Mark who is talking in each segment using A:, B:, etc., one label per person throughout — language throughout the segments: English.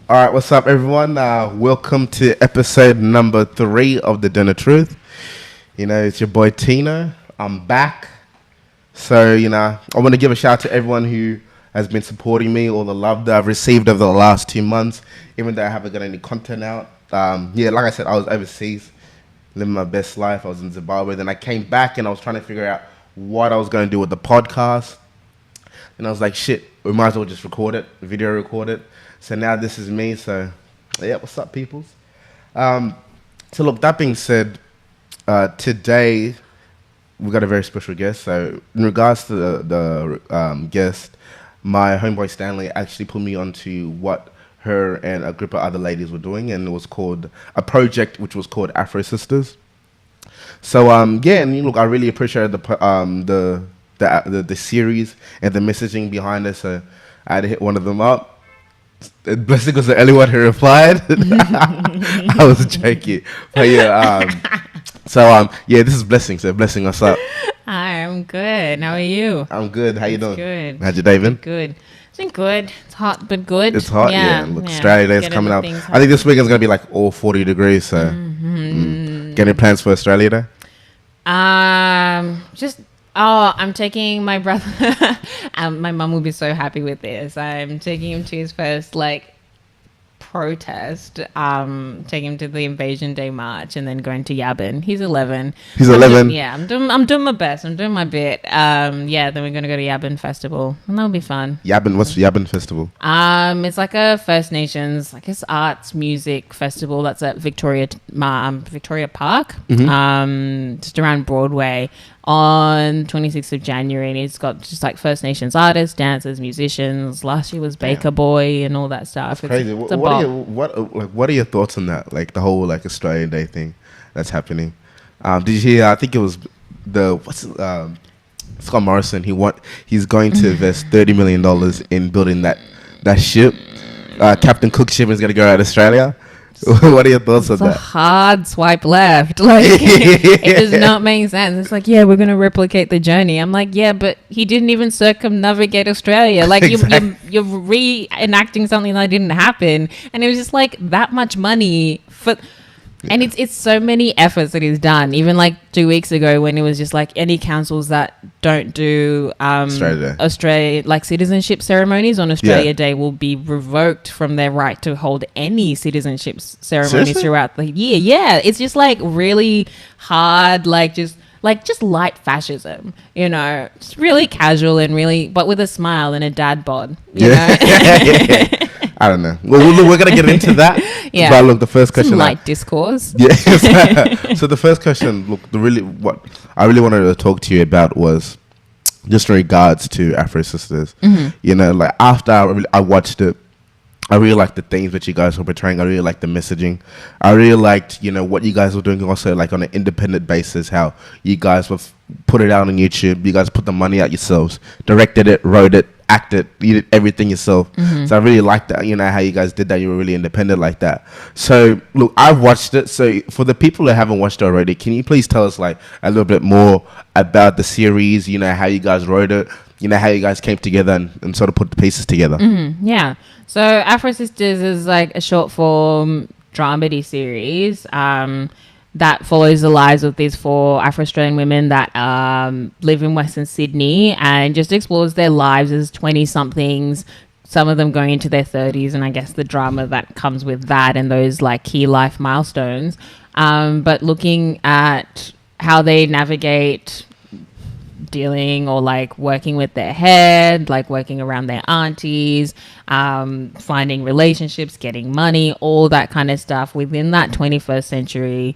A: All right, what's up, everyone? Welcome to episode number 3 of the DenofTruth. It's your boy Tino. I'm back. So, I want to give a shout out to everyone who has been supporting me, all the love that I've received over the last 2 months, even though I haven't got any content out. Like I said, I was overseas, living my best life. I was in Zimbabwe. Then I came back and I was trying to figure out what I was going to do with the podcast. And I was like, shit, we might as well just video record it. So now this is me. So, yeah, what's up, peoples? So, look, that being said, today we got a very special guest. So, in regards to the guest, my homeboy Stanley actually put me onto what her and a group of other ladies were doing, and it was called a project which was called Afrosistahs. So, yeah, and look, I really appreciate the series and the messaging behind it. So, I had to hit one of them up. Blessing was the only one who replied. I was joking, but yeah. Yeah, this is Blessing. So Blessing, what's up?
B: Hi, I'm good. How are you?
A: I'm good. How you doing?
B: Good.
A: How's your day been?
B: Good. It's been good. It's hot, but good.
A: It's hot. Yeah. Look, Australia Day is coming up. I think this weekend's gonna be like all 40 degrees. So, Get any plans for Australia Day?
B: I'm taking my brother. My mum will be so happy with this. I'm taking him to his first protest. Taking him to the Invasion Day march and then going to Yabin. He's 11.
A: He's 11.
B: I'm doing my best. I'm doing my bit. Then we're gonna go to Yabin Festival and that'll be fun.
A: Yabin, what's Yabin Festival?
B: It's like a First Nations, it's arts music festival that's at Victoria Park, just around Broadway on 26th of January, and it's got just like First Nations artists, dancers, musicians. Last year was Baker Boy and all that stuff.
A: That's crazy. What are your thoughts on that? Like the whole Australian Day thing that's happening. Did you hear? I think it was Scott Morrison. He's going to invest $30 million in building that ship. Captain Cook ship is going to go out of Australia. What are your thoughts on that?
B: It's a hard swipe left. It does not make sense. It's like, yeah, we're going to replicate the journey. I'm like, yeah, but he didn't even circumnavigate Australia. Exactly. You're reenacting something that didn't happen. And it was just that much money for... And it's so many efforts that he's done. Even 2 weeks ago when it was just any councils that don't do Australia citizenship ceremonies on Australia Day will be revoked from their right to hold any citizenship ceremonies throughout the year. Yeah, it's just really hard, just light fascism, It's really casual and really, but with a smile and a dad bod, you know?
A: I don't know. Well, we're going to get into that.
B: Yeah.
A: But look, the first question...
B: Some light discourse.
A: Yeah. So the first question, look, what I really wanted to talk to you about was just in regards to Afrosistahs. Mm-hmm. After I watched it, I really liked the themes that you guys were portraying. I really liked the messaging. I really liked, what you guys were doing also, on an independent basis, how you guys would put it out on YouTube. You guys put the money out yourselves, directed it, wrote it, acted, you did everything yourself. Mm-hmm. So I really liked that, how you guys did that. You were really independent like that. So, look, I've watched it. So for the people that haven't watched it already, can you please tell us, a little bit more about the series, how you guys wrote it, how you guys came together and sort of put the pieces together?
B: Mm-hmm. Yeah. So Afrosistahs is a short form dramedy series that follows the lives of these 4 Afro-Australian women that live in Western Sydney and just explores their lives as 20-somethings, some of them going into their 30s, and I guess the drama that comes with that and those key life milestones. But looking at how they navigate dealing or working with their head, working around their aunties, finding relationships, getting money, all that kind of stuff within that 21st century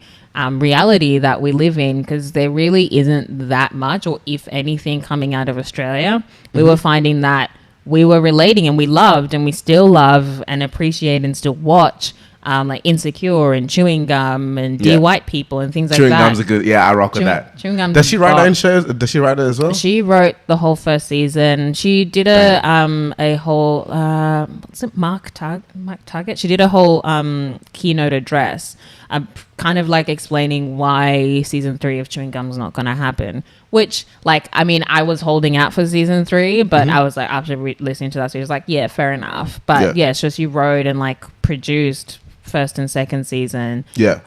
B: reality that we live in, because there really isn't that much, or if anything, coming out of Australia. We were finding that we were relating, and we loved, and we still love and appreciate and still watch Insecure and Chewing Gum and Dear White People and things like that.
A: Chewing Gum's a good, I rock with that.
B: Chewing Gum.
A: Does she write her own shows? Does she write it as well?
B: She wrote the whole first season. She did a whole, what's it, Mark Target? She did a whole keynote address, kind of explaining why season 3 of Chewing Gum's not going to happen, which, like, I mean, I was holding out for season 3, but I was like, after listening to that, so it was like, yeah, fair enough. But yeah, it's just you wrote and like produced first and second season.
A: Yeah.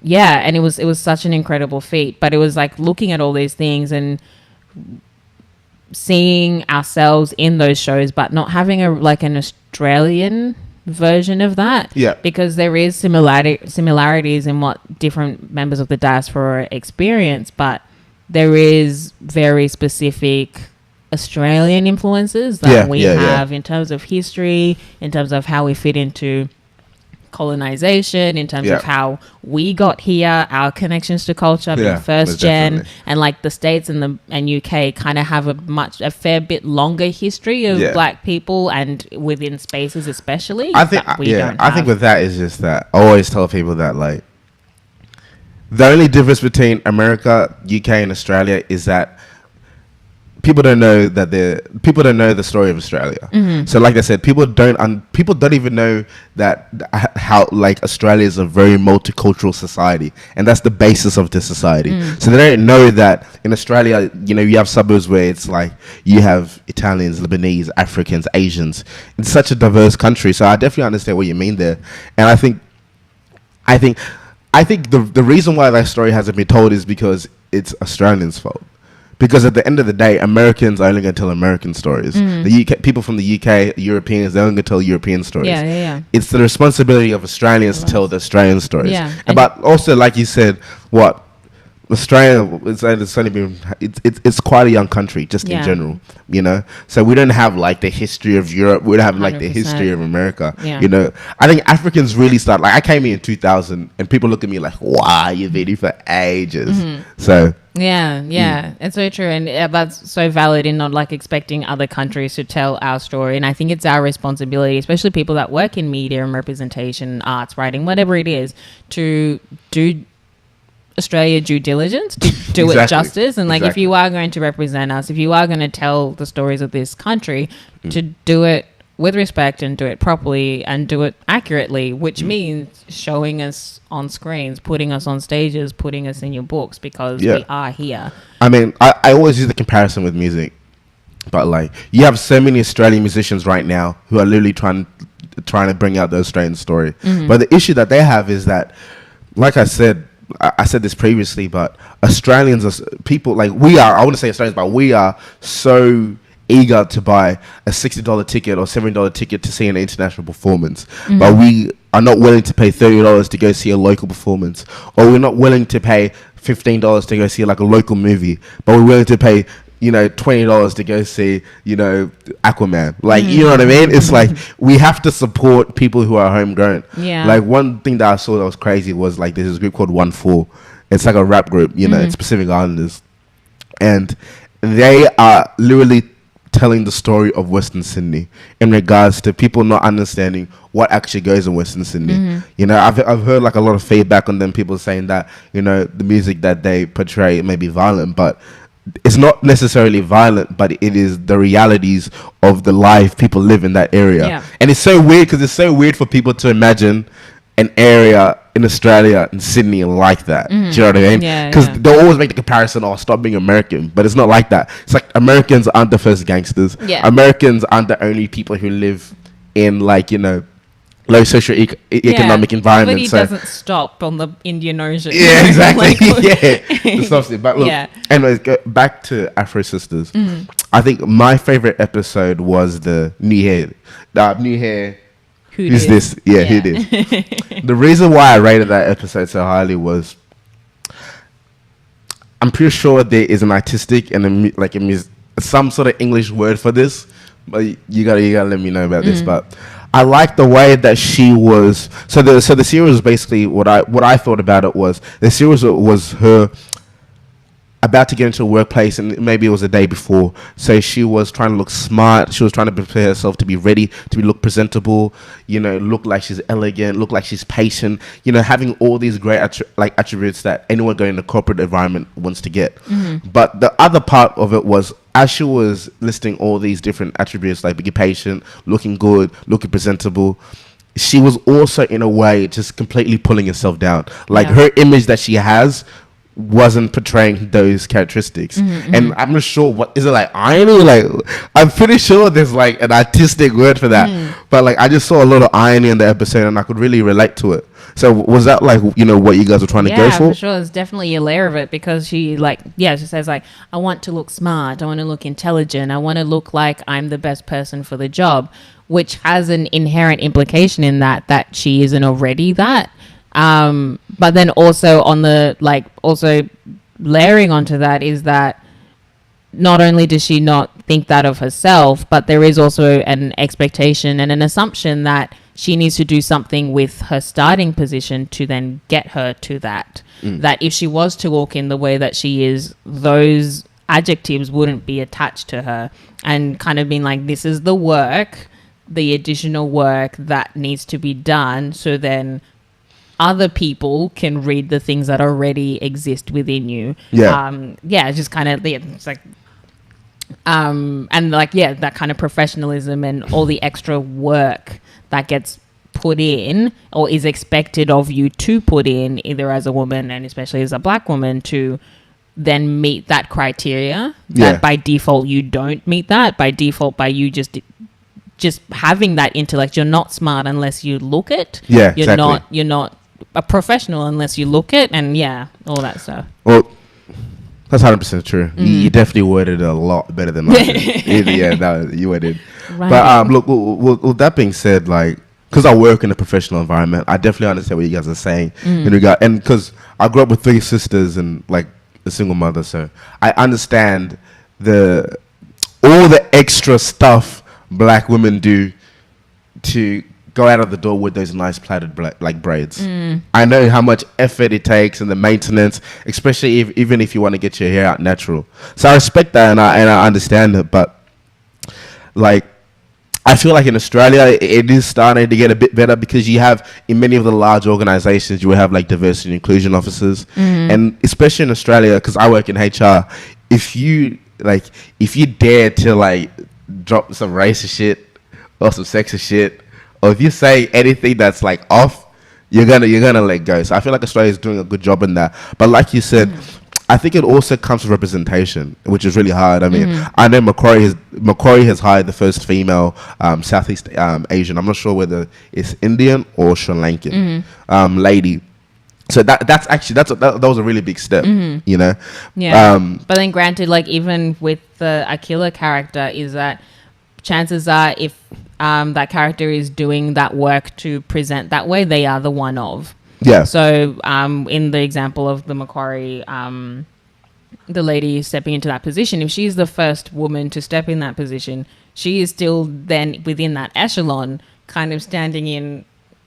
B: Yeah, and it was such an incredible feat. But it was like looking at all these things and seeing ourselves in those shows, but not having an Australian version of that.
A: Yeah.
B: Because there is similarities in what different members of the diaspora experience, but there is very specific Australian influences that we have in terms of history, in terms of how we fit into colonization, in terms of how we got here, our connections to culture, being first gen, definitely. And like the States and UK kind of have a fair bit longer history of black people, and within spaces especially.
A: I think with that is just that I always tell people that like the only difference between America, UK, and Australia is that people don't know the story of Australia. So like I said, people don't even know that how like Australia is a very multicultural society, and that's the basis of this society. So they don't know that in Australia, you know, you have suburbs where it's like you have Italians, Lebanese, Africans, Asians. It's such a diverse country. So I definitely understand what you mean there. And I think the reason why that story hasn't been told is because it's Australians' fault. Because at the end of the day, Americans are only going to tell American stories. The UK people from the UK, Europeans, they're only going to tell European stories. It's the responsibility of Australians to tell the Australian stories. But also, like you said, Australia, it's quite a young country, just in general, you know. So we don't have like the history of Europe. We don't have like 100%. The history of America. You know, I think Africans really start. Like I came here in 2000, and people look at me like, "Wow, you've been here for ages." So.
B: Yeah, it's very true, and that's so valid in not like expecting other countries to tell our story. And I think it's our responsibility, especially people that work in media and representation, arts, writing, whatever it is, to do Australia due diligence, to do it justice. And like if you are going to represent us, if you are going to tell the stories of this country, to do it with respect and do it properly and do it accurately, which means showing us on screens, putting us on stages, putting us in your books, because we are here. I mean,
A: I always use the comparison with music, but like you have so many Australian musicians right now who are literally trying to bring out the Australian story. But the issue that they have is that, like I said this previously, but Australians are people like I wouldn't say Australians, but we are so eager to buy a $60 ticket or $70 ticket to see an international performance, but we are not willing to pay $30 to go see a local performance, or we're not willing to pay $15 to go see like a local movie, but we're willing to pay, you know, $20 to go see, you know, Aquaman. Like, you know what I mean? It's like we have to support people who are homegrown. Like one thing that I saw that was crazy was like there's this group called 1-4. It's like a rap group, you know, it's Pacific Islanders, and they are literally telling the story of Western Sydney in regards to people not understanding what actually goes in Western Sydney. You know, I've heard like a lot of feedback on them, people saying that, you know, the music that they portray may be violent, but it's not necessarily violent, but it is the realities of the life people live in that area. And it's so weird because it's so weird for people to imagine an area in Australia and Sydney like that. Do you know what I mean? Because they'll always make the comparison, stop being American, but it's not like that. It's like Americans aren't the first gangsters. Americans aren't the only people who live in like, you know, low socio-economic environment.
B: But doesn't stop on the Indian Ocean.
A: Yeah, exactly. It stops it. But look, anyways, go back to Afrosistahs. I think my favorite episode was the New Hair. Who's this? Who did? The reason why I rated that episode so highly was I'm pretty sure there is an artistic and some sort of English word for this, but you gotta let me know about this. But I like the way that she was. So the series was basically what I thought about it was the series was her about to get into a workplace, and maybe it was the day before, so she was trying to look smart, she was trying to prepare herself to be ready, to look presentable, you know, look like she's elegant, look like she's patient, you know, having all these great attributes that anyone going in a corporate environment wants to get. But the other part of it was, as she was listing all these different attributes, like being patient, looking good, looking presentable, she was also in a way just completely pulling herself down. Like her image that she has wasn't portraying those characteristics.
B: Mm-hmm,
A: And I'm not sure what is it, like irony, like I'm pretty sure there's like an artistic word for that, but like I just saw a lot of irony in the episode and I could really relate to it. So was that like, you know, what you guys were trying to go for?
B: For sure. There's definitely a layer of it because she like, she says like, I want to look smart. I want to look intelligent. I want to look like I'm the best person for the job, which has an inherent implication in that she isn't already that. But then also on the, like, also layering onto that is that not only does she not think that of herself, but there is also an expectation and an assumption that she needs to do something with her starting position to then get her to that. That if she was to walk in the way that she is, those adjectives wouldn't be attached to her, and kind of being like, this is the work, the additional work that needs to be done, so then other people can read the things that already exist within you. It's just kind of, it's like, and like, that kind of professionalism and all the extra work that gets put in or is expected of you to put in, either as a woman and especially as a black woman, to then meet that criteria that by default you don't meet that. By default, by you just having that intellect, you're not smart unless you look it. You're not a professional unless you look it, and all that stuff.
A: Well, that's 100% true. You definitely worded it a lot better than mine. You worded. Right. But look, with that being said, like, because I work in a professional environment, I definitely understand what you guys are saying in regard, and because I grew up with 3 sisters and like a single mother, so I understand all the extra stuff black women do to go out of the door with those nice plaited braids. I know how much effort it takes and the maintenance, especially even if you want to get your hair out natural. So I respect that and I understand it, but like I feel like in Australia it is starting to get a bit better, because you have, in many of the large organizations, you will have like diversity and inclusion officers, and especially in Australia, because I work in HR, if you dare to like drop some racist shit or some sexist shit, or if you say anything that's like off, you're gonna let go. So I feel like Australia is doing a good job in that. But like you said, I think it also comes with representation, which is really hard. I mean, I know Macquarie has hired the first female Southeast Asian. I'm not sure whether it's Indian or Sri Lankan lady. So that was a really big step, you know.
B: But then granted, like even with the Akila character, is that chances are if that character is doing that work to present that way, they are the one of. So in the example of the Macquarie, the lady stepping into that position, if she's the first woman to step in that position, she is still then within that echelon, kind of standing in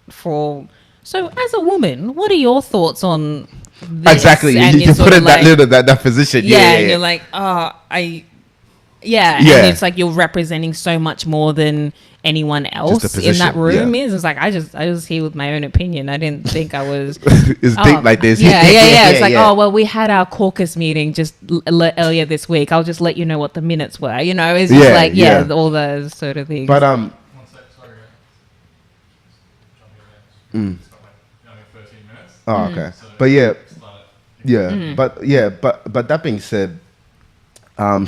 B: for. So as a woman, what are your thoughts on this?
A: Exactly, you put in that position.
B: And you're like, and it's like you're representing so much more than anyone else in that room is. It's like I was here with my own opinion. I didn't think I was
A: it's deep like this.
B: It's like, oh well, we had our caucus meeting just earlier this week. I'll just let you know what the minutes were. You know, it's just all those sort of things.
A: But
C: One sec, sorry, jumping in. It's got like 13 minutes.
A: Oh, okay.
C: So
A: but that being said,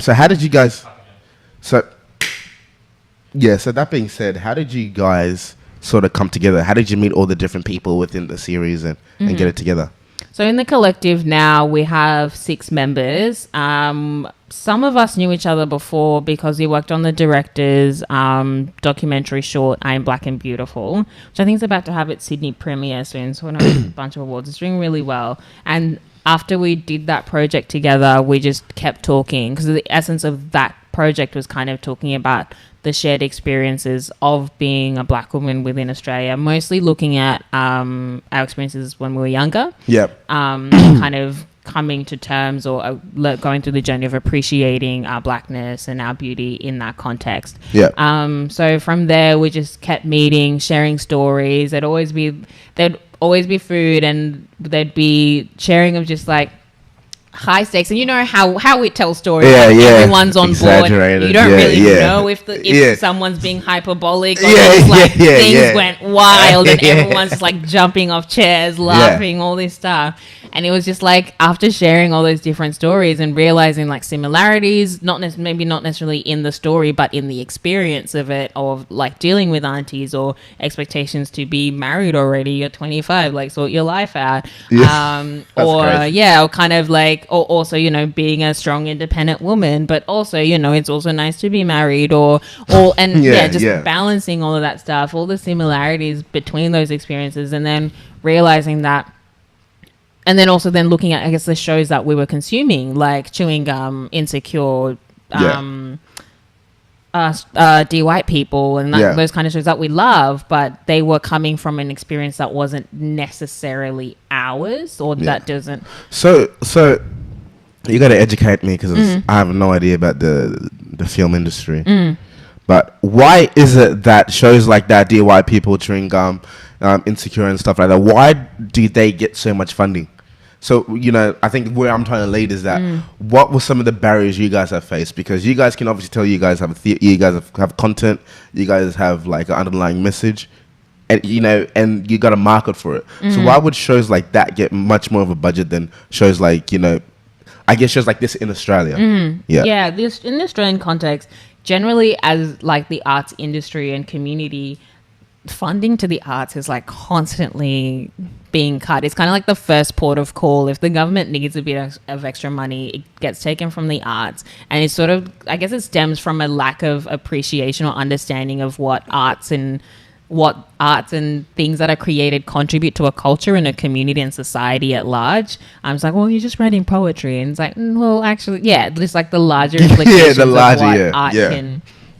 A: so how did you guys? So that being said, how did you guys sort of come together? How did you meet all the different people within the series and get it together?
B: So in the collective now, we have 6 members. Some of us knew each other before because we worked on the director's documentary short, I Am Black and Beautiful, which I think is about to have its Sydney premiere soon. So we're a bunch of awards. It's doing really well. And after we did that project together, we just kept talking, because the essence of that project was kind of talking about the shared experiences of being a black woman within Australia, mostly looking at our experiences when we were younger. Kind of coming to terms or going through the journey of appreciating our blackness and our beauty in that context. So from there, we just kept meeting, sharing stories. There'd always be food, and there'd be sharing of just like high stakes, and you know how we tell stories.
A: Yeah,
B: like
A: yeah.
B: Everyone's on board. You don't really know if someone's being hyperbolic or just like things went wild and everyone's just like jumping off chairs, laughing, all this stuff. And it was just like after sharing all those different stories and realizing like similarities, maybe not necessarily in the story, but in the experience of it, of like dealing with aunties or expectations to be married already. You're 25, like sort your life out. Or kind of like, or also, you know, being a strong independent woman, but also, you know, it's also nice to be married balancing all of that stuff, all the similarities between those experiences, and then realizing that. And then also then looking at, I guess, the shows that we were consuming, like Chewing Gum, Insecure, De White People, and those kind of shows that we love, but they were coming from an experience that wasn't necessarily ours, or that doesn't.
A: So you got to educate me, because I have no idea about the film industry. But why is it that shows like that, De White People, Chewing Gum, Insecure and stuff like that, why do they get so much funding? So, you know, I think where I'm trying to lead is that what were some of the barriers you guys have faced? Because you guys can obviously tell you guys have content, you guys have like an underlying message, and you know, and you got a market for it. So why would shows like that get much more of a budget than shows like, you know, I guess shows like this in Australia?
B: This in the Australian context, generally as like the arts industry and community, funding to the arts is like constantly being cut. It's kind of like the first port of call. If the government needs a bit of extra money, it gets taken from the arts. And it's sort of, I guess it stems from a lack of appreciation or understanding of what arts and things that are created contribute to a culture and a community and society at large. I'm just like, well, you're just writing poetry. And it's like, well, actually, just like the larger implications of what art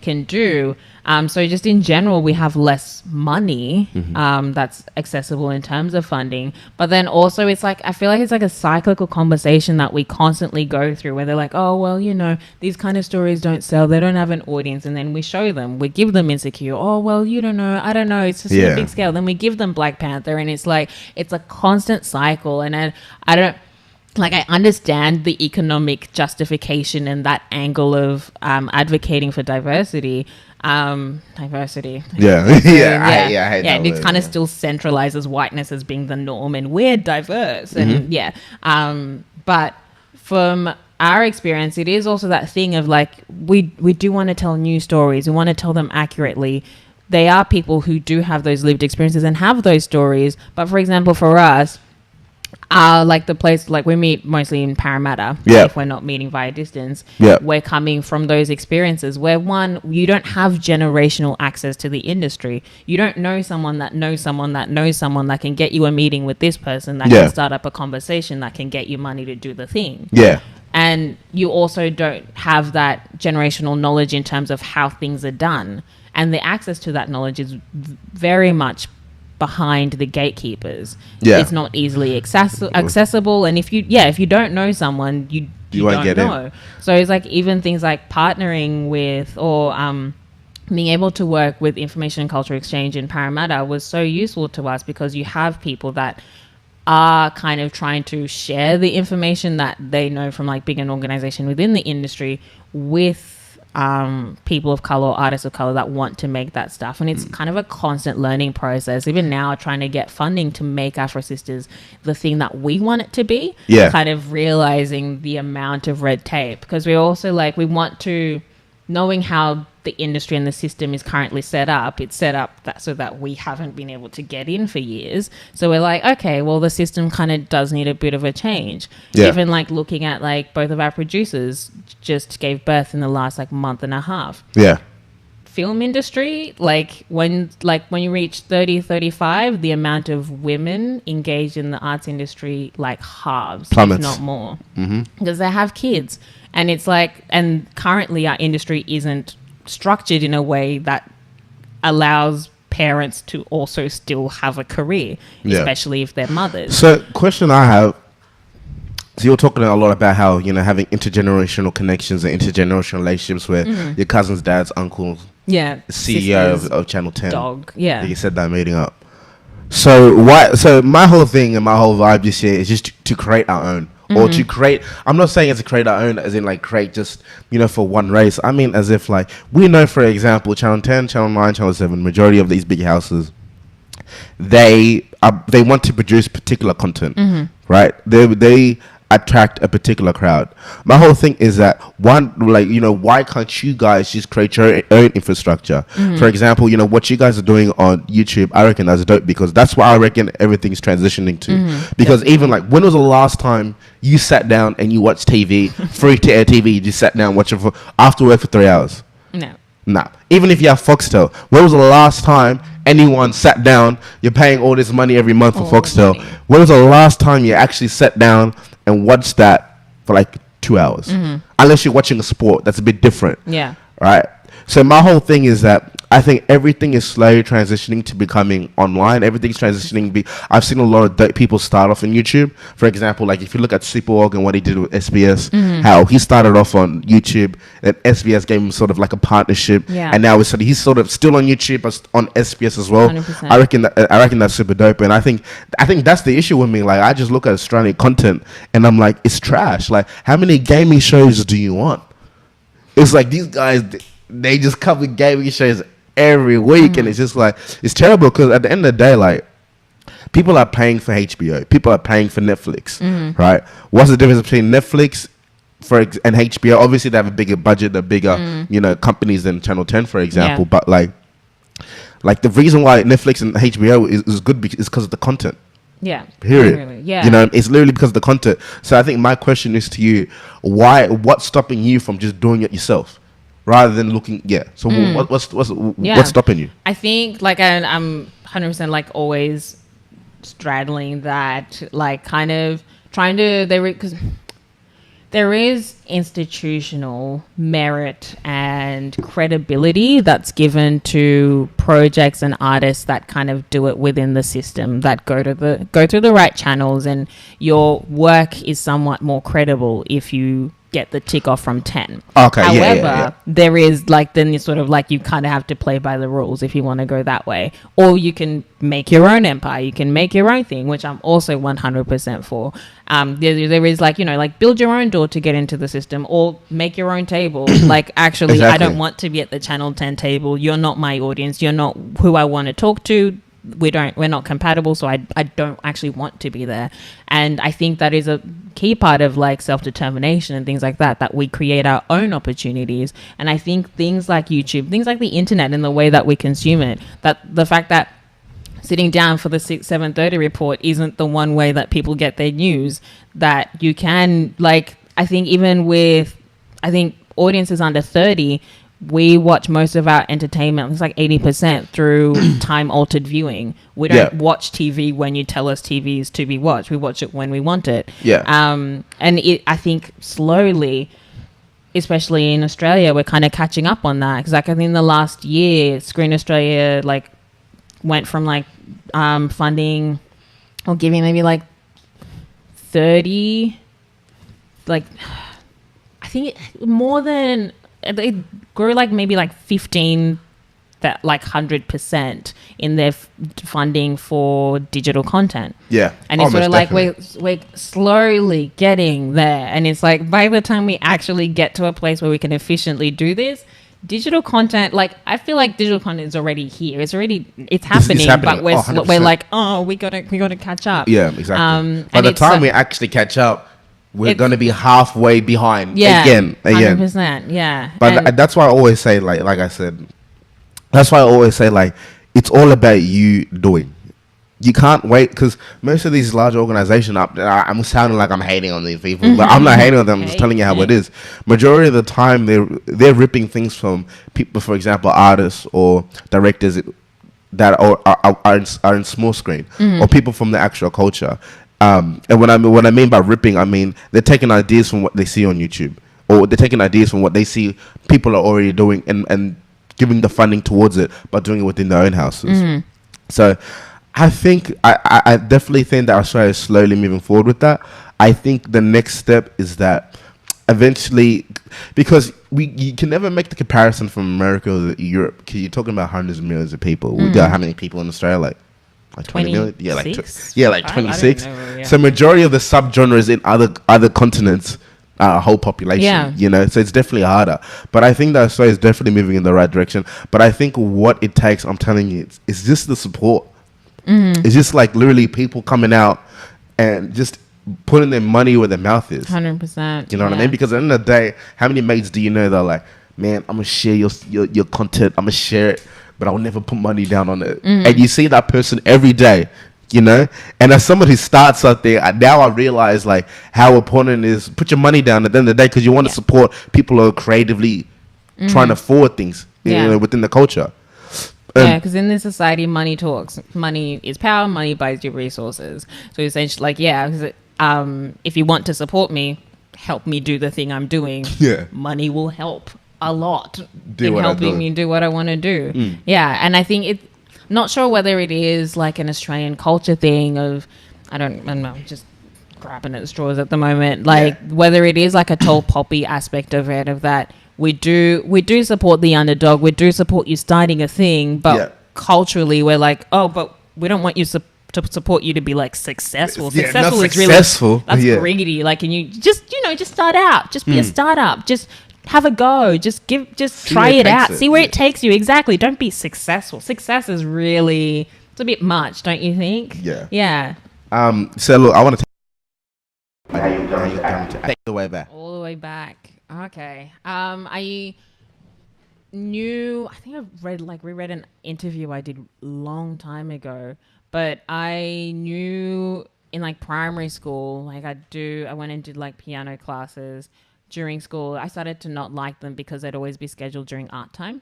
B: can do. So just in general, we have less money that's accessible in terms of funding. But then also it's like, I feel like it's like a cyclical conversation that we constantly go through, where they're like, oh, well, you know, these kind of stories don't sell. They don't have an audience. And then we show them, we give them Insecure. Oh, well, you don't know. I don't know. It's just a big scale. Then we give them Black Panther. And it's like, it's a constant cycle. And I don't... Like, I understand the economic justification and that angle of advocating for diversity. I hate that. And it kind of still centralizes whiteness as being the norm, and we're diverse. And but from our experience, it is also that thing of like, we do want to tell new stories. We want to tell them accurately. They are people who do have those lived experiences and have those stories. But for example, for us, like the place, like we meet mostly in Parramatta. If we're not meeting via distance, we're coming from those experiences where, one, you don't have generational access to the industry. You don't know someone that knows someone that knows someone that can get you a meeting with this person, that can start up a conversation, that can get you money to do the thing. And you also don't have that generational knowledge in terms of how things are done. And the access to that knowledge is very much behind the gatekeepers. It's not easily accessible, and if you don't know someone, you don't get know. So it's like even things like partnering with or being able to work with Information and Culture Exchange in Parramatta was so useful to us, because you have people that are kind of trying to share the information that they know from like being an organization within the industry with people of color or artists of color that want to make that stuff. And it's kind of a constant learning process. Even now, trying to get funding to make Afrosistahs the thing that we want it to be, kind of realizing the amount of red tape, because we also like, we want to, knowing how the industry and the system is currently set up, it's set up so that we haven't been able to get in for years. So we're like, okay, well, the system kind of does need a bit of a change. Even like looking at like both of our producers just gave birth in the last like month and a half. Film industry, like when you reach 30, 35, the amount of women engaged in the arts industry like halves, if not more, because they have kids. And it's like, and currently our industry isn't structured in a way that allows parents to also still have a career, especially if they're mothers.
A: So question I have, so you're talking a lot about how, you know, having intergenerational connections and intergenerational relationships where your cousin's dad's uncle, CEO of Channel 10,
B: dog,
A: you said that meeting up. So my whole thing and my whole vibe this year is just to create our own or to create. I'm not saying as a creator own, as in like create just, for one race. I mean as if like we know, for example, Channel 10, Channel 9, Channel 7, majority of these big houses, they want to produce particular content, right? They attract a particular crowd. My whole thing is that why can't you guys just create your own infrastructure? For example, what you guys are doing on YouTube, I reckon that's dope, because that's what I reckon everything's transitioning to. Because even like, when was the last time you sat down and you watched TV, free to air TV, you just sat down watching after work for 3 hours?
B: No.
A: Nah. Even if you have Foxtel, when was the last time anyone sat down? You're paying all this money every month for Foxtel. When was the last time you actually sat down and watched that for like 2 hours? Unless you're watching a sport, that's a bit different.
B: Yeah.
A: Right? So my whole thing is that I think everything is slowly transitioning to becoming online. Everything's transitioning. I've seen a lot of dope people start off on YouTube. For example, like if you look at Superorg and what he did with SBS, how he started off on YouTube, and SBS gave him sort of like a partnership, and now he's sort of still on YouTube, but on SBS as well.
B: 100%.
A: I reckon that's super dope, and I think that's the issue with me. Like, I just look at Australian content and I'm like, it's trash. Like, how many gaming shows do you want? It's like these guys, they just cover gaming shows every week, and it's just like, it's terrible, because at the end of the day, like, people are paying for HBO, people are paying for Netflix, right? What's the difference between Netflix and HBO? Obviously they have a bigger budget, they're bigger companies than Channel 10, for example, but like the reason why Netflix and HBO is good is because of the content.
B: Yeah.
A: Period.
B: Really, yeah.
A: It's literally because of the content. So I think my question is to you, what's stopping you from just doing it yourself? Rather than looking, So what's stopping you?
B: I think, like, I'm 100% like always straddling that, like, kind of trying to, because there is institutional merit and credibility that's given to projects and artists that kind of do it within the system, that go through the right channels, and your work is somewhat more credible if you get the tick off from 10.
A: Okay.
B: However, there is like, then you sort of like, you kind of have to play by the rules if you want to go that way, or you can make your own empire, you can make your own thing, which I'm also 100% for. There is like, like, build your own door to get into the system, or make your own table. Like, actually, exactly. I don't want to be at the Channel 10 table. You're not my audience. You're not who I want to talk to. We're not compatible, so I don't actually want to be there. And I think that is a key part of like self-determination and things like that we create our own opportunities. And I think things like YouTube, things like the internet and the way that we consume it, that the fact that sitting down for the 7:30 report isn't the one way that people get their news, that you can, like, I think even with, audiences under 30, we watch most of our entertainment, it's like 80% through time-altered viewing. We don't watch TV when you tell us TV is to be watched. We watch it when we want it. And I think slowly, especially in Australia, we're kind of catching up on that. Because like, I think in the last year, Screen Australia like went from like funding or giving maybe like 30, like, I think more than... It grew like maybe like 15, that like 100% in their funding for digital content. And it's sort of like we're slowly getting there, and it's like by the time we actually get to a place where we can efficiently do this, digital content, like, I feel like digital content is already here. It's happening, but we're like, we gotta catch up.
A: Exactly. By the time we actually catch up, we're going to be halfway behind again.
B: 100%,
A: But that's why I always say, like I said, it's all about you doing. You can't wait, because most of these large organizations, I'm sounding like I'm hating on these people, but I'm not hating on them. I'm just telling you how it is. Majority of the time, they're ripping things from people, for example, artists or directors that are in small screen, or people from the actual culture. And what I mean by ripping, I mean they're taking ideas from what they see on YouTube, or they're taking ideas from what they see people are already doing, and giving the funding towards it, but doing it within their own houses. So I think I definitely think that Australia is slowly moving forward with that. I think the next step is that eventually, because you can never make the comparison from America or Europe, because you're talking about hundreds of millions of people. We got how many people in Australia? Like Like 20 million? Yeah, like
B: 26?
A: like
B: I don't
A: 26.
B: know, yeah.
A: So majority of the subgenres in other continents are a whole population.
B: Yeah.
A: You know, so it's definitely harder. But I think that Australia is definitely moving in the right direction. But I think what it takes, I'm telling you, it's just the support. It's just like literally people coming out and just putting their money where their mouth is.
B: 100%.
A: You know what I mean? Because at the end of the day, how many mates do you know that are like, man, I'm gonna share your content, I'm gonna share it, but I'll never put money down on it. And you see that person every day, you know? And as somebody who starts out there, now I realize like how important it is put your money down at the end of the day, because you want to support people who are creatively trying to forward things you know, within the culture.
B: Yeah, because in this society, money talks. Money is power. Money buys you resources. So essentially, like, yeah, 'cause if you want to support me, help me do the thing I'm doing.
A: Yeah.
B: Money will help a lot
A: Do
B: in
A: what I
B: helping
A: do.
B: me do what I want to do. Yeah, and I think not sure whether it is like an Australian culture thing of, I don't know, I'm just grabbing at straws at the moment. Like whether it is like a tall poppy aspect of it, of that we do support the underdog. We do support you starting a thing, but culturally we're like, oh, but we don't want you to support you to be like successful.
A: Yeah,
B: Successful
A: not
B: is really
A: successful.
B: that's
A: Yeah.
B: greedy. Like, and you just start out. Just be a startup. Just have a go. Just try
A: where it
B: it out.
A: takes it.
B: See where
A: Yeah.
B: it takes you. Exactly. Don't be successful. Success is really, it's a bit much, don't you think?
A: Yeah.
B: Yeah.
A: So look, I want to how you going to act the way back.
B: All the way back. Okay. I think I reread an interview I did a long time ago, but I knew in like primary school, like I went and did like piano classes during school. I started to not like them because they'd always be scheduled during art time.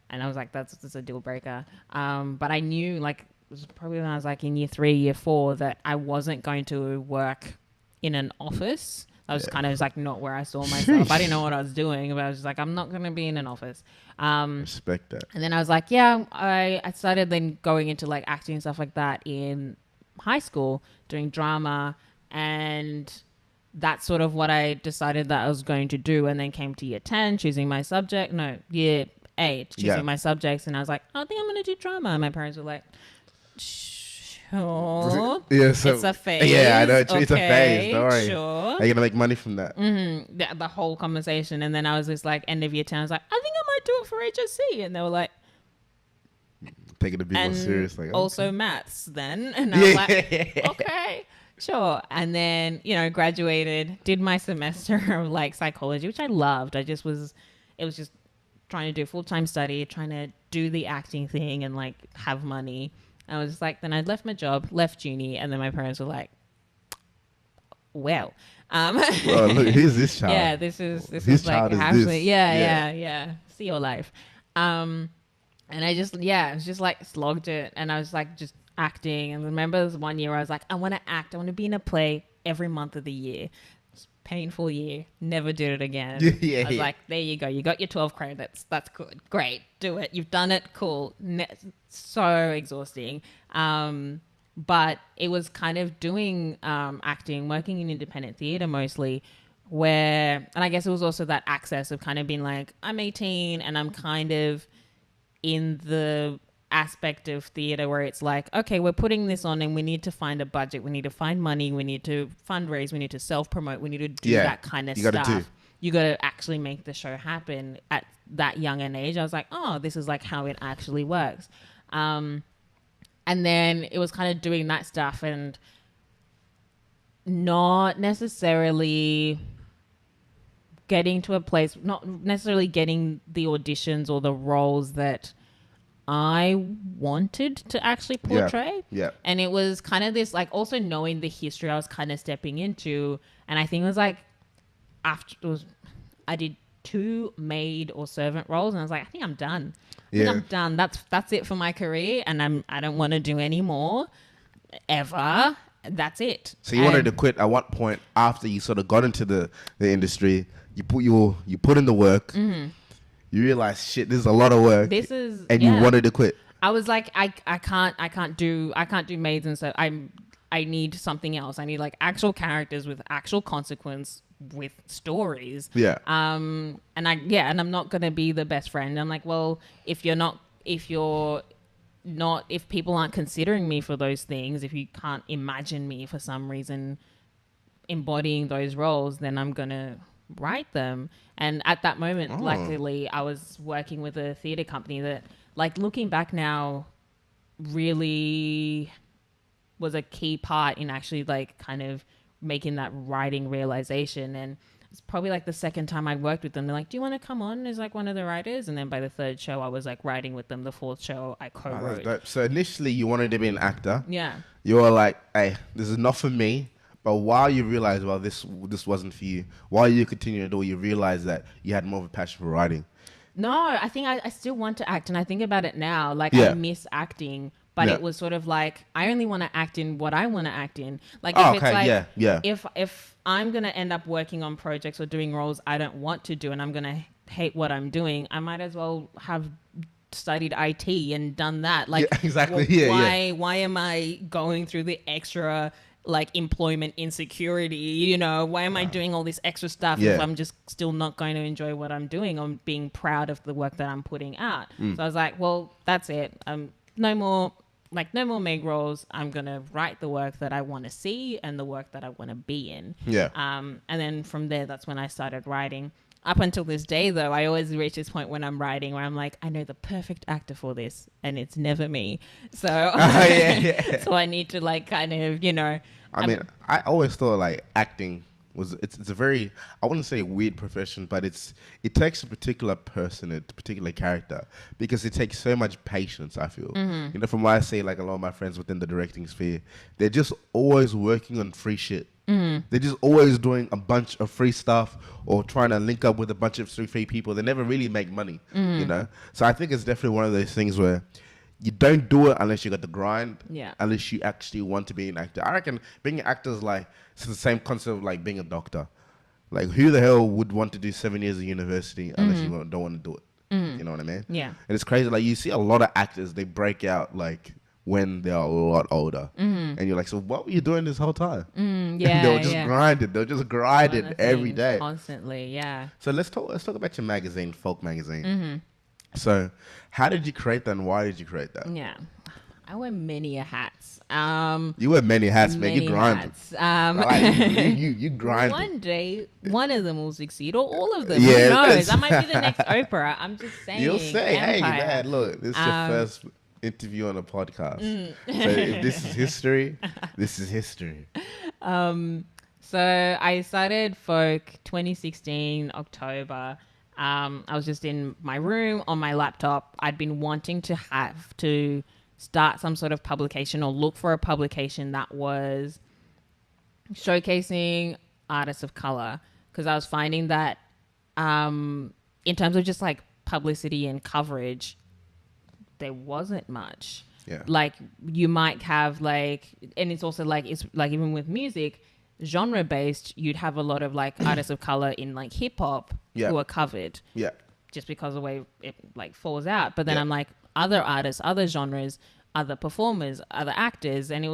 B: And I was like, that's a deal breaker. But I knew, like, it was probably when I was like in year 3, year 4, that I wasn't going to work in an office. I was kind of like not where I saw myself. I didn't know what I was doing, but I was just like, I'm not going to be in an office.
A: Respect that.
B: And then I was like, yeah, I started then going into like acting and stuff like that in high school, doing drama, and that's sort of what I decided that I was going to do. And then came to year 10, choosing my subject. No, year 8, choosing my subjects. And I was like, I think I'm going to do drama. And my parents were like, sure.
A: Yeah, so,
B: it's a phase.
A: Yeah, I know. It's a phase. Don't worry.
B: Sure.
A: Are you going to make money from that?
B: The whole conversation. And then I was just like, end of year 10, I was like, I think I might do it for HSC. And they were like,
A: Taking it a bit more serious. Like,
B: also maths then. And I was like, okay, sure. And then, graduated, did my semester of like psychology, which I loved. It was just trying to do full-time study, trying to do the acting thing and like have money. I was just like, then I left my job, left uni, and then my parents were like, well,
A: oh, look, who's this child?
B: yeah, this is
A: Whose
B: like
A: child is
B: actually,
A: this?
B: yeah. See your life. And I just, it was just like slogged it. And I was like just acting. And remember there was one year where I was like, I want to act. I want to be in a play every month of the year. It's a painful year. Never did it again. I was like, there you go. You got your 12 credits. That's good. Great. Do it. You've done it. Cool. So exhausting. But it was kind of doing acting, working in independent theatre mostly, and I guess it was also that access of kind of being like, I'm 18 and I'm kind of in the aspect of theatre where it's like, okay, we're putting this on and we need to find a budget, we need to find money, we need to fundraise, we need to self-promote, we need to do that kind of stuff. You got to actually make the show happen at that young an age. I was like, oh, this is like how it actually works. And then it was kind of doing that stuff and not necessarily getting to a place, not necessarily getting the auditions or the roles that I wanted to actually portray.
A: Yeah.
B: And it was kind of this, like, also knowing the history I was kind of stepping into. And I think it was like, I did 2 maid or servant roles, and I was like, I think I'm done. I'm done. That's it for my career, and I don't want to do any more ever. That's it.
A: So you wanted to quit at what point after you sort of got into the industry? You put in the work. Mm-hmm. You realize, shit, this is a lot of work. You wanted to quit.
B: I was like, I can't do maids, and so I need something else. I need like actual characters with actual consequence, with stories.
A: Yeah.
B: And I'm not gonna be the best friend. I'm like, well, if you're not, if people aren't considering me for those things, if you can't imagine me for some reason embodying those roles, then I'm going to write them. And at that moment, luckily, I was working with a theatre company that, like, looking back now, really was a key part in actually, like, kind of making that writing realization. And it's probably like the second time I worked with them, they're like, do you want to come on as like one of the writers? And then by the third show, I was like writing with them. The fourth show, I co-wrote.
A: So initially you wanted to be an actor.
B: Yeah.
A: You were like, hey, this is not for me. But while you realized, well, this wasn't for you, while you continue to do it, you realized that you had more of a passion for writing.
B: No, I think I still want to act. And I think about it now, like I miss acting. But it was sort of like, I only want to act in what I want to act in. Like, if it's like, if I'm going to end up working on projects or doing roles I don't want to do and I'm going to hate what I'm doing, I might as well have studied IT and done that. Like,
A: exactly.
B: Why am I going through the extra, like, employment insecurity? You know, why am I doing all this extra stuff if I'm just still not going to enjoy what I'm doing? I'm being proud of the work that I'm putting out. So I was like, well, that's it. No more Meg roles. I'm going to write the work that I want to see and the work that I want to be in. And then from there, that's when I started writing. Up until this day, though, I always reach this point when I'm writing where I'm like, I know the perfect actor for this, and it's never me. So, so I need to, like, kind of, you know.
A: I mean, I always thought like acting was it's a very, I wouldn't say weird profession, but it takes a particular person, a particular character, because it takes so much patience, I feel. You know, from what I say, like a lot of my friends within the directing sphere, they're just always working on free shit. They're just always doing a bunch of free stuff or trying to link up with a bunch of free people. They never really make money, you know? So I think it's definitely one of those things where you don't do it unless you got the grind, unless you actually want to be an actor. I reckon being an actor is like, it's the same concept of like being a doctor. Like, who the hell would want to do 7 years of university unless you don't want to do it? You know what I mean?
B: Yeah.
A: And it's crazy. Like, you see a lot of actors, they break out like when they're a lot older. And you're like, so what were you doing this whole time? They'll just grind it. They'll just grind it every day.
B: Constantly, yeah.
A: So let's talk about your magazine, Folk Magazine. So how did you create that and why did you create that?
B: Yeah. I wear many hats.
A: You wear many hats, man. You grind. You grind.
B: One day, one of them will succeed, or all of them.
A: Yeah,
B: who knows? I might be the next Oprah. I'm just saying.
A: You'll say,
B: Empire.
A: hey, man, look, this is your first interview on a podcast. So if this is history, this is history.
B: So I started Folk 2016, October. I was just in my room on my laptop. I'd been wanting to have to start some sort of publication or look for a publication that was showcasing artists of color, because I was finding that in terms of just like publicity and coverage, there wasn't much. Like, you might have like, and it's also like, it's like even with music, genre based, you'd have a lot of like artists of color in like hip hop who are covered just because of the way it like falls out. But then I'm like, other artists, other genres, other performers, other actors, and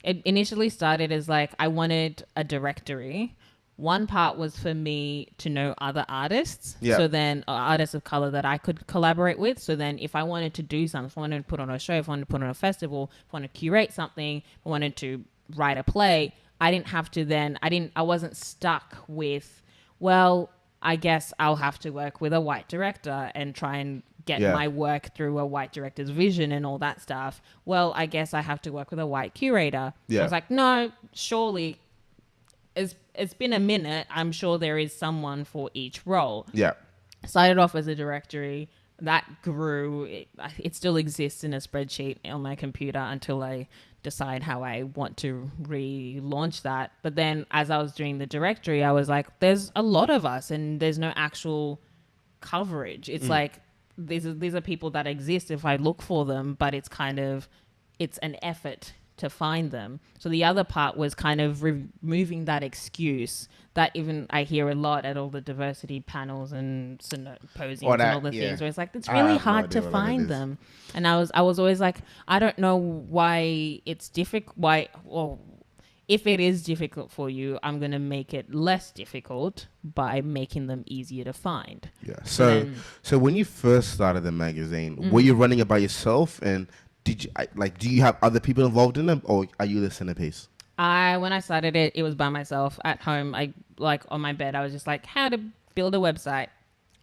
B: it initially started as like, I wanted a directory. One part was for me to know other artists, so then artists of color that I could collaborate with. So then if I wanted to do something, if I wanted to put on a show, if I wanted to put on a festival, if I wanted to curate something, if I wanted to write a play, I didn't have to then, I wasn't stuck with, well, I guess I'll have to work with a white director and try and get my work through a white director's vision and all that stuff. Well, I guess I have to work with a white curator. I was like, no, surely it's been a minute. I'm sure there is someone for each role. Started off as a directory. That grew. It still exists in a spreadsheet on my computer until I decide how I want to relaunch that. But then as I was doing the directory, I was like, there's a lot of us and there's no actual coverage. It's like, these are people that exist if I look for them, but it's an effort to find them. So the other part was kind of removing that excuse that even I hear a lot at all the diversity panels and symposiums and all the things where it's like, it's really hard to find them. And I was always like, I don't know why it's difficult. If it is difficult for you, I'm going to make it less difficult by making them easier to find.
A: So when you first started the magazine, were you running it by yourself? And do you have other people involved in them, or are you the centerpiece?
B: When I started it, it was by myself at home. I like on my bed. I was just like, how to build a website,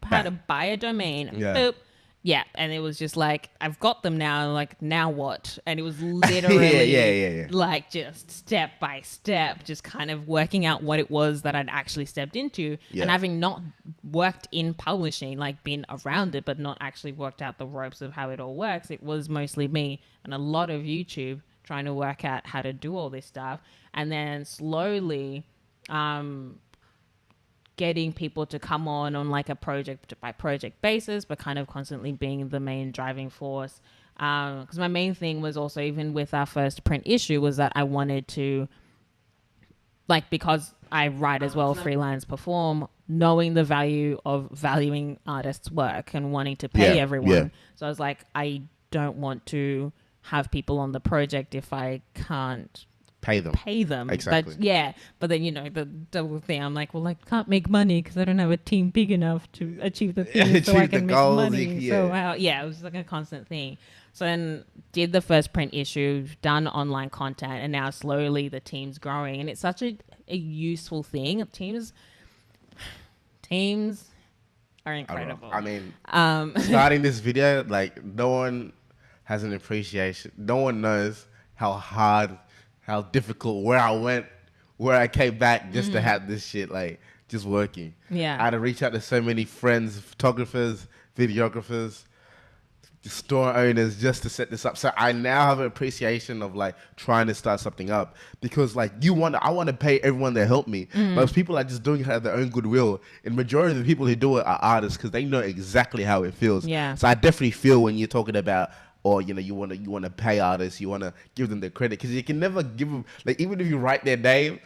B: how to buy a domain.
A: Yeah.
B: Boop. Yeah, and it was just like, I've got them now. Like, now what? And it was literally
A: yeah.
B: like just step by step, just kind of working out what it was that I'd actually stepped into,
A: Yeah.
B: and having not worked in publishing, like been around it, but not actually worked out the ropes of how it all works. It was mostly me and a lot of YouTube trying to work out how to do all this stuff, and then slowly getting people to come on like a project by project basis, but kind of constantly being the main driving force. Because my main thing was also, even with our first print issue, was that I wanted to, like, because I write as well, freelance, perform, knowing the value of valuing artists' work and wanting to pay everyone.
A: Yeah.
B: So I was like, I don't want to have people on the project if I can't
A: Pay them. Exactly.
B: But then, the double thing, I'm like, well, I can't make money because I don't have a team big enough to achieve the thing so I can make money. So it was like a constant thing. So then did the first print issue, done online content, and now slowly the team's growing, and it's such a useful thing. Teams are incredible.
A: I mean, starting this video, like, no one has an appreciation. No one knows how hard, how difficult, where I went, where I came back just to have this shit, like, just working.
B: Yeah.
A: I had to reach out to so many friends, photographers, videographers, store owners, just to set this up. So I now have an appreciation of, like, trying to start something up, because, like, I want to pay everyone that helped me. Most people are just doing it out of their own goodwill. And majority of the people who do it are artists, because they know exactly how it feels.
B: Yeah.
A: So I definitely feel when you're talking about, or you want to pay artists, you want to give them the credit, because you can never give them, like, even if you write their name,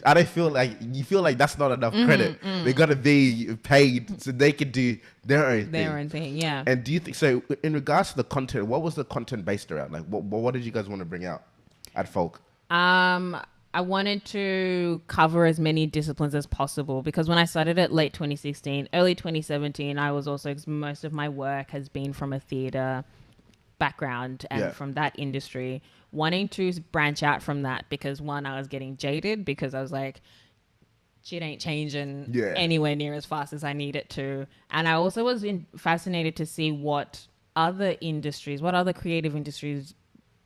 A: I don't feel like, you feel like that's not enough credit. They gotta be paid so they can do their own thing.
B: Yeah.
A: And do you think so? In regards to the content, what was the content based around? Like, what did you guys want to bring out at Folk?
B: I wanted to cover as many disciplines as possible, because when I started at late 2016, early 2017, I was also, most of my work has been from a theatre background and from that industry, wanting to branch out from that, because one, I was getting jaded, because I was like, shit ain't changing anywhere near as fast as I need it to. And I also was fascinated to see what other creative industries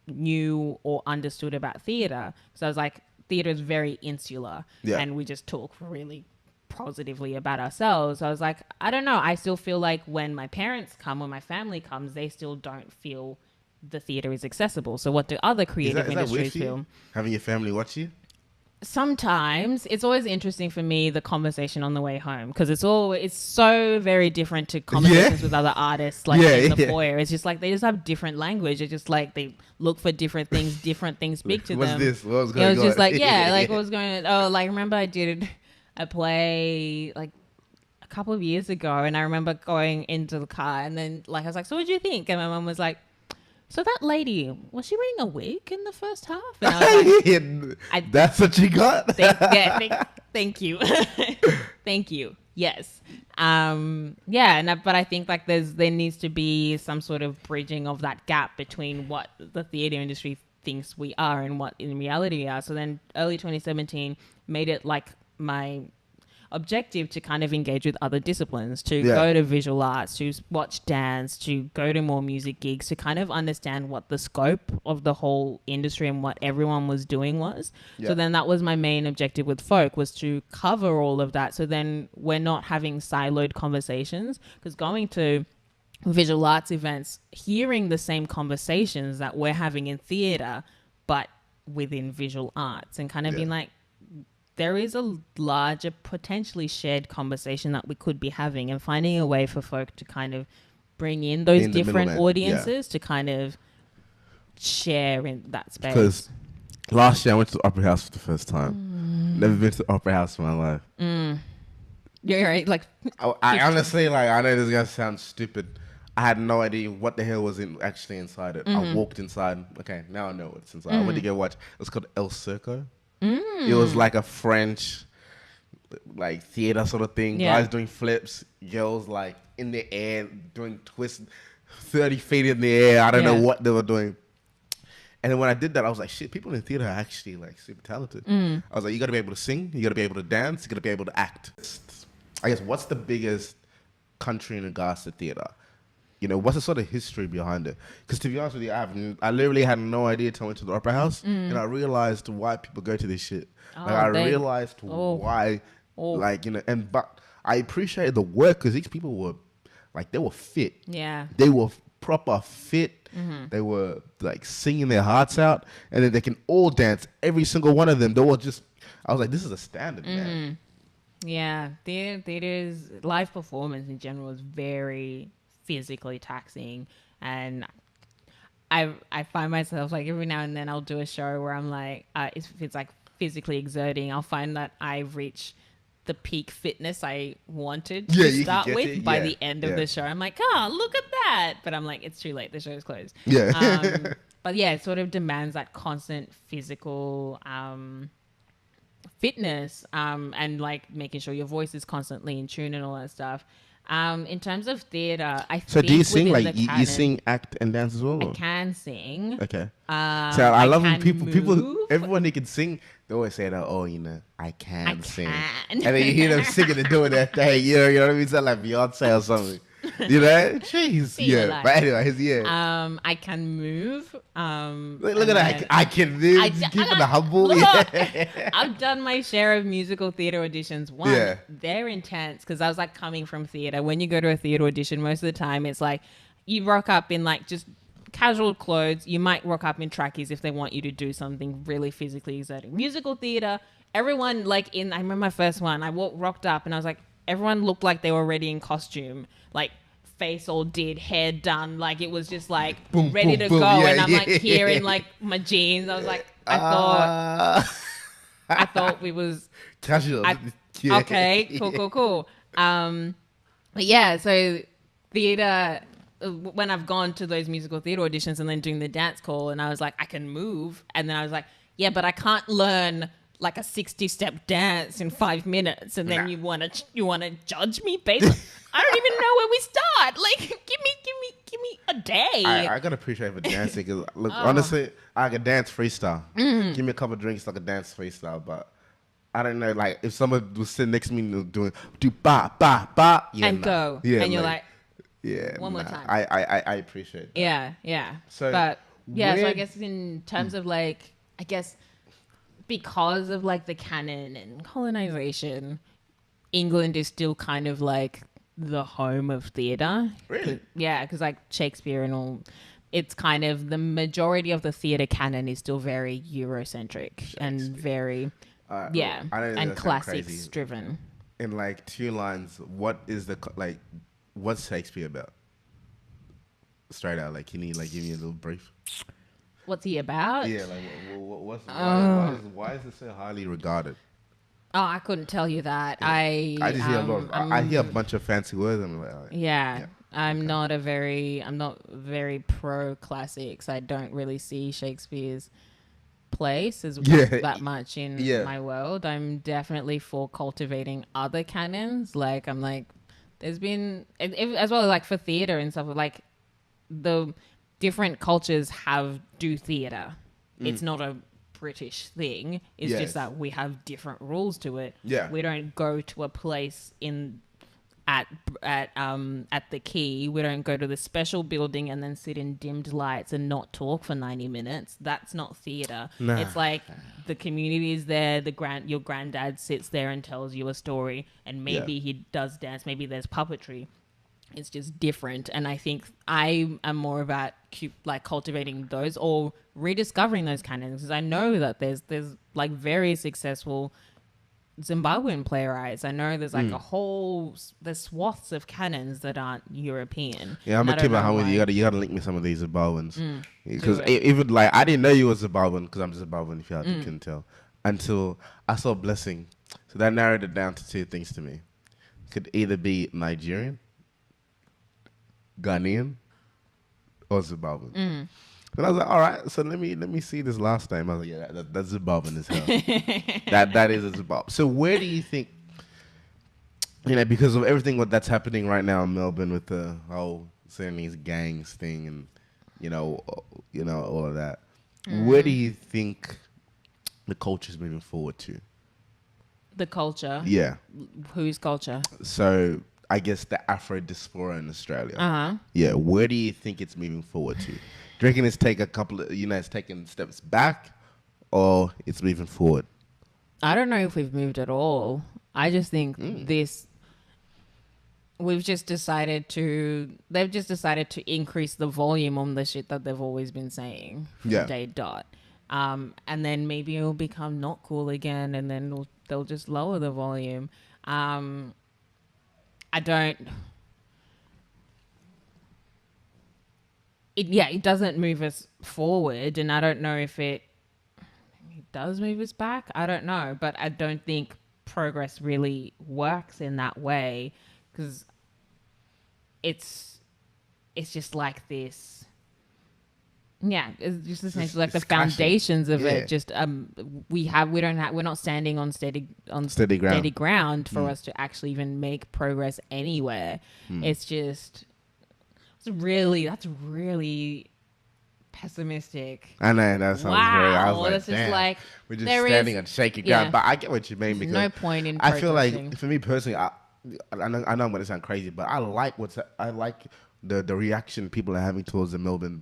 B: knew or understood about theatre. So I was like, theatre is very insular, and we just talk really positively about ourselves. I was like, I don't know, I still feel like when my parents come, when my family comes, they still don't feel the theatre is accessible. So what do other creative industries feel?
A: Having your family watch you?
B: Sometimes. It's always interesting for me, the conversation on the way home, because it's so very different to conversations with other artists, like in the foyer. It's just like they just have different language. It's just like they look for different things speak to them.
A: What's this? What was going on?
B: It was just like, like, what was going on? Oh, like, remember I did a play like a couple of years ago, and I remember going into the car, and then, like, I was like, so what do you think? And my mum was like, so that lady, was she wearing a wig in the first half? And I was like,
A: that's what you got?
B: Thank you. Thank you. Yes. But I think, like, there needs to be some sort of bridging of that gap between what the theatre industry thinks we are and what in reality we are. So then early 2017 made it like my objective to kind of engage with other disciplines, to go to visual arts, to watch dance, to go to more music gigs, to kind of understand what the scope of the whole industry and what everyone was doing was. So then that was my main objective with Folk, was to cover all of that. So then we're not having siloed conversations, because going to visual arts events, hearing the same conversations that we're having in theatre, but within visual arts, and kind of being like, there is a larger, potentially shared conversation that we could be having, and finding a way for folk to kind of bring in those different audiences to kind of share in that space.
A: Because last year I went to the Opera House for the first time. Never been to the Opera House in my life.
B: You're right. Like,
A: I honestly, like, I know this is gonna sound stupid. I had no idea what the hell was actually inside it. I walked inside. Okay, now I know what's inside. I went to go watch. It was called El Circo. It was like a French, like, theater sort of thing. Guys doing flips, girls, like, in the air doing twists, 30 feet in the air. I don't know what they were doing. And then when I did that, I was like, shit, people in theater are actually like super talented. I was like, you got to be able to sing, you got to be able to dance, you got to be able to act. I guess, what's the biggest country in regards to theater? You know, what's the sort of history behind it? Because to be honest with you, I literally had no idea until I went to the opera house, and I realized why people go to this shit. Realized why, like, you know, but I appreciated the work because these people were, like, they were fit.
B: Yeah.
A: They were proper fit. They were, like, singing their hearts out, and then they can all dance. Every single one of them. They were just, I was like, this is a standard, man.
B: Yeah. Theater's live performance in general is very physically taxing, and I find myself like every now and then I'll do a show where I'm like if it's like physically exerting, I'll find that I've reached the peak fitness I wanted to start with by the end of the show. I'm like, oh, look at that, but I'm like, it's too late, the show's closed. But yeah, it sort of demands that constant physical fitness and like making sure your voice is constantly in tune and all that stuff. In terms of theater,
A: so do you sing, like, you sing, act, and dance as well?
B: I can sing.
A: Okay. So I love when people, everyone who can sing, they always say that, oh, you know, I can sing. And then you hear them singing and doing that thing, you know what I mean? Sound like Beyonce or something. You know? Jeez. Yeah. But anyways, yeah.
B: I can move.
A: Look at that. I can move. Keeping the humble.
B: Look, I've done my share of musical theater auditions. They're intense because I was like coming from theater. When you go to a theater audition, most of the time it's like you rock up in like just casual clothes. You might rock up in trackies if they want you to do something really physically exerting. Musical theater, everyone like I remember my first one, I rocked up and I was like, everyone looked like they were already in costume, like face all did, hair done, like it was just like
A: boom,
B: ready
A: boom,
B: to
A: boom,
B: go. And I'm like
A: yeah.
B: here in like my jeans. I was like, I thought we was
A: casual.
B: Okay, cool. But yeah, so theater, when I've gone to those musical theater auditions and then doing the dance call, and I was like, I can move, and then I was like, yeah, but I can't learn like a 60-step dance in 5 minutes, and then you want to judge me based on, I don't even know where we start. Like, give me a day.
A: I gotta appreciate for dancing because look, honestly, I can dance freestyle. Give me a couple of drinks, like a dance freestyle, but I don't know, like if someone was sitting next to me doing do ba ba ba,
B: go, and you're like one more time.
A: I appreciate that.
B: Yeah.
A: So,
B: but yeah, so I guess in terms of like, I guess because of like the canon and colonization, England is still kind of like the home of theater.
A: Really?
B: Yeah, because like Shakespeare and all, it's kind of the majority of the theater canon is still very Eurocentric and very and classics driven.
A: In like 2 lines, what is what's Shakespeare about? Straight out, like, can you like give me a little brief?
B: What's he about?
A: Yeah, like why is it so highly regarded?
B: Oh, I couldn't tell you that.
A: Yeah. I just hear a lot. I hear a bunch of fancy words. I'm like,
B: I'm not very pro classics. I don't really see Shakespeare's place as that much in my world. I'm definitely for cultivating other canons. Like, I'm like, there's been as well as like for theater and stuff, like the different cultures do theater. It's not a British thing. It's just that we have different rules to it.
A: Yeah.
B: We don't go to a place at the Quay. We don't go to the special building and then sit in dimmed lights and not talk for 90 minutes. That's not theater.
A: Nah.
B: It's like the community is there. Your granddad sits there and tells you a story, and maybe he does dance. Maybe there's puppetry. It's just different, and I think I am more about like cultivating those or rediscovering those canons, because I know that there's like very successful Zimbabwean playwrights. I know there's like there's swaths of canons that aren't European.
A: Yeah, I'm gonna keep my hand with you. You gotta link me some of these Zimbabweans, because even like I didn't know you was Zimbabwean, because I'm Zimbabwean, if you couldn't tell, until I saw Blessing. So that narrowed it down to 2 things to me. It could either be Nigerian, Ghanaian, or Zimbabwean. And I was like, all right, so let me see this last name. I was like, yeah, that's Zimbabwean as hell. that is a Zimbabwe. So where do you think, because of everything that's happening right now in Melbourne with the whole Sudanese gangs thing and all of that, Where do you think the culture is moving forward to?
B: The culture.
A: Yeah.
B: Whose culture?
A: So I guess the Afro diaspora in Australia.
B: Uh-huh.
A: Yeah. Where do you think it's moving forward to? Do you reckon it's take a couple of, it's taking steps back, or it's moving forward?
B: I don't know if we've moved at all. I just think they've just decided to increase the volume on the shit that they've always been saying from day dot. And then maybe it'll become not cool again, and then they'll just lower the volume. It doesn't move us forward, and I don't know if it does move us back. I don't know, but I don't think progress really works in that way, because it's just like this. Yeah, it's just essentially like the foundations of it. Just we're not standing on steady ground for us to actually even make progress anywhere. That's really pessimistic.
A: I know that sounds very. I was like,
B: that's just like
A: we're just standing on shaky ground. But I get what you mean, because
B: no point in.
A: I feel like, for me personally, I know I'm going to sound crazy, but I like the reaction people are having towards the Melbourne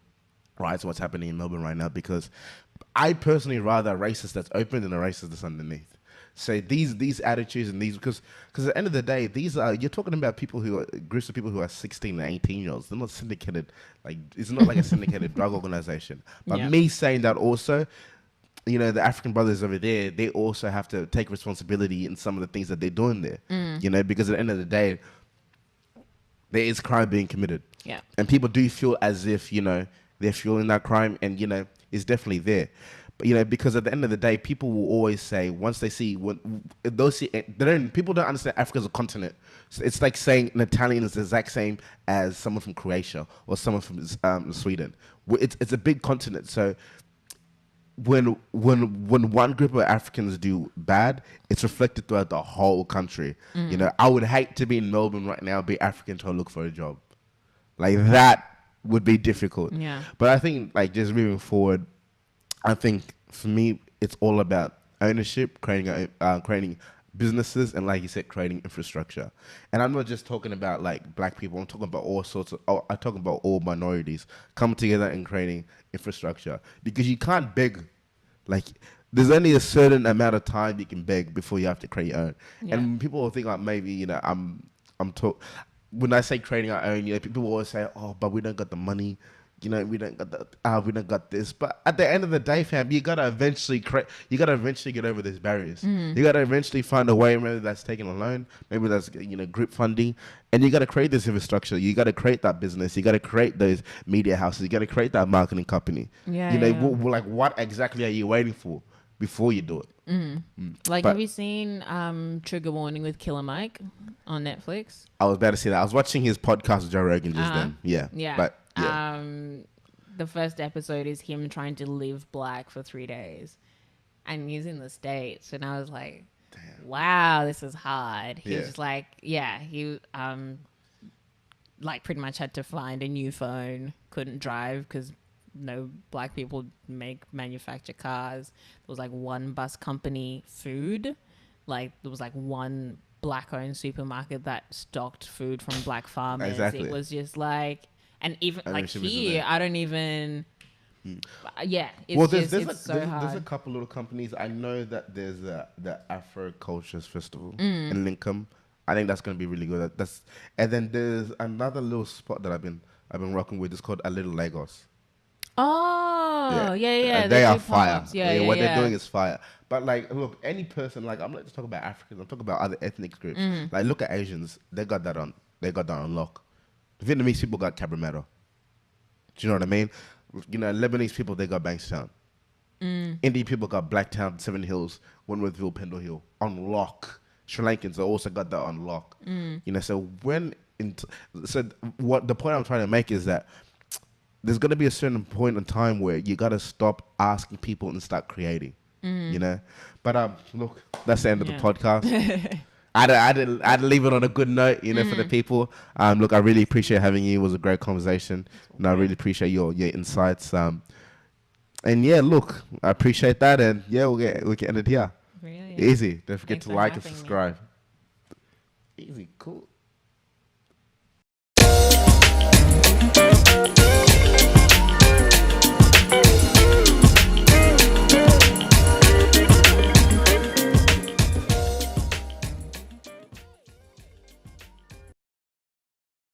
A: riots, what's happening in Melbourne right now, because I personally rather a racist that's open than a racist that's underneath. So these attitudes and because at the end of the day, you're talking about groups of people who are 16 and 18 year olds. They're not syndicated, it's not like a syndicated drug organization. But me saying that also, the African brothers over there, they also have to take responsibility in some of the things that they're doing there. Because at the end of the day, there is crime being committed.
B: Yeah. And
A: people do feel as if, they're fueling that crime, and, it's definitely there. But, because at the end of the day, people will always say, once they see, people don't understand Africa as a continent. So it's like saying an Italian is the exact same as someone from Croatia or someone from Sweden. It's a big continent. So when one group of Africans do bad, it's reflected throughout the whole country. I would hate to be in Melbourne right now, be African, trying to look for a job. Like, that would be difficult.
B: Yeah.
A: But I think, just moving forward, I think for me, it's all about ownership, creating businesses, and, like you said, creating infrastructure. And I'm not just talking about black people. I'm talking about I'm talking about all minorities coming together and creating infrastructure, because you can't beg. There's only a certain amount of time you can beg before you have to create your own. Yeah. And people will think maybe when I say creating our own, people always say, "Oh, but we don't got the money." We don't got this. But at the end of the day, fam, you gotta eventually get over these barriers. You gotta eventually find a way, maybe that's taking a loan, maybe that's group funding, and you gotta create this infrastructure. You gotta create that business. You gotta create those media houses. You gotta create that marketing company. What exactly are you waiting for before you do it?
B: Have you seen Trigger Warning with Killer Mike on Netflix?
A: I was about to say that. I was watching his podcast with Joe Rogan just then. Yeah. But
B: the first episode is him trying to live black for 3 days, and he's in the States, and I was like, damn. Wow, this is hard. He was just he pretty much had to find a new phone, couldn't drive because no black people manufacture cars. There was one bus company food, there was one black owned supermarket that stocked food from black farmers.
A: Exactly.
B: It was just and even here, I don't even. It's so hard.
A: There's a couple little companies. I know that there's the Afro Cultures Festival in Lincoln. I think that's going to be really good. And then there's another little spot that I've been rocking with. It's called A Little Lagos.
B: Oh, yeah.
A: They are fire.
B: What
A: they're doing is fire. But look, any person, I'm not just talking about Africans. I'm talking about other ethnic groups. Look at Asians. They got that on lock. The Vietnamese people got Cabramatta. Do you know what I mean? Lebanese people, they got Bankstown. Indian people got Blacktown, Seven Hills, Wentworthville, Pendle Hill on lock. Sri Lankans also got that on lock. So what the point I'm trying to make is that there's going to be a certain point in time where you got to stop asking people and start creating. But look, that's the end of the podcast. I'd leave it on a good note, for the people. Look, I really appreciate having you. It was a great conversation, and I really appreciate your insights. And yeah, look, I appreciate that, and yeah, we can end it here.
B: Really?
A: Easy. Don't forget
B: Thanks
A: to
B: for
A: like and
B: having me.
A: subscribe. Easy, cool.